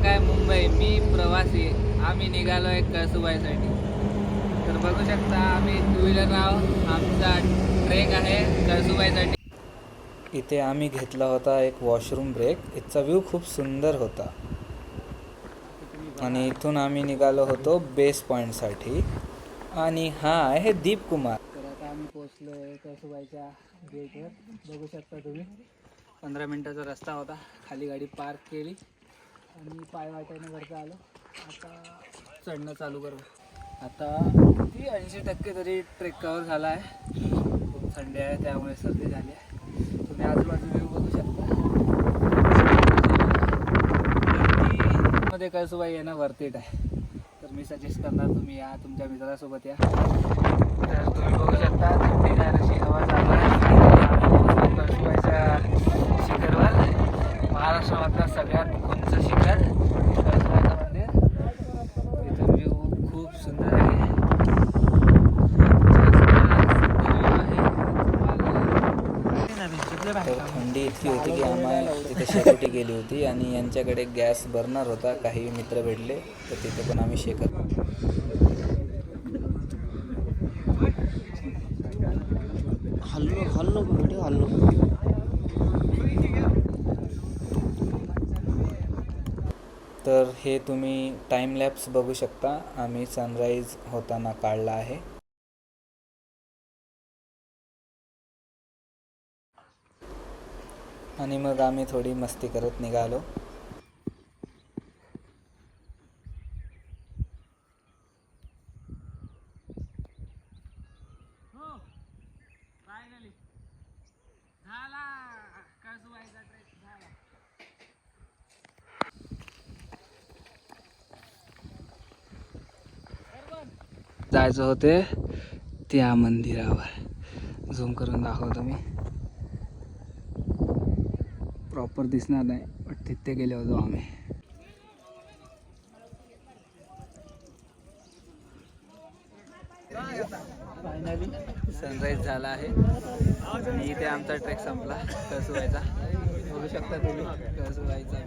काय मुंबई, मी प्रवासी. आम्ही निघालो आहे कळसुबाईसाठी. तर बघू शकता आम्ही टू व्हीलर आहोत. आमचा ट्रेक आहे कळसुबाईसाठी. इथे आम्ही घेतला होता एक वॉशरूम ब्रेक. इथचा व्ह्यू खूप सुंदर होता आणि इथून आम्ही निघालो होतो बेस पॉईंटसाठी. आणि हा आहे दीप कुमार. तर आता आम्ही पोचलो आहे कळसुबाईच्या गेटवर. बघू शकता तुम्ही 15 मिनटाचा रस्ता होता. खाली गाडी पार्क केली आणि पाय वाटायला वरचा आलो. आता चढणं चालू करू. आता ती 80% तरी ट्रेक कवर झाला आहे. खूप थंडी आहे त्यामुळे सर्दी झाली आहे. तुम्ही आजूबाजू व्ह्यू बघू शकता. मध्ये कळसुबाई येणं वर्थ इट आहे. तर मी सजेस्ट करणार तुम्ही या, तुमच्या मित्रासोबत या. तर तुम्ही बघू शकता थंडीगार अशी हवा चालू आहे कळसुबाईच्या शिखरवर. महाराष्ट्रामधलं सगळ्यात उंच शिखर कळसुबाईचं मंदिर. इथून व्ह्यू खूप सुंदर आहे. तर थंडी इतकी होती की आम्हाला तिथे शेकोटी गेली होती आणि यांच्याकडे गॅस बर्नर होता. काही मित्र भेटले तर तिथे पण आम्ही शेकत. तर हे तुम्ही टाइम लॅप्स बघू शकता. आम्ही सनराईज होताना काढला आहे. आणि मग आम्ही थोडी मस्ती करत निघालो. फायनली झाला कळसुबाईचा ट्रेक झाला. जायचं होते त्या मंदिरावर. झूम करून दाखवतो मी. प्रॉपर दिसणार नाही पण तिथे गेले होतो आम्ही. फायनली सनराईज झाला आहे आणि इथे आमचा ट्रेक संपला कळसुबाईचा. बघू शकता तुम्ही कळसुबाईचा.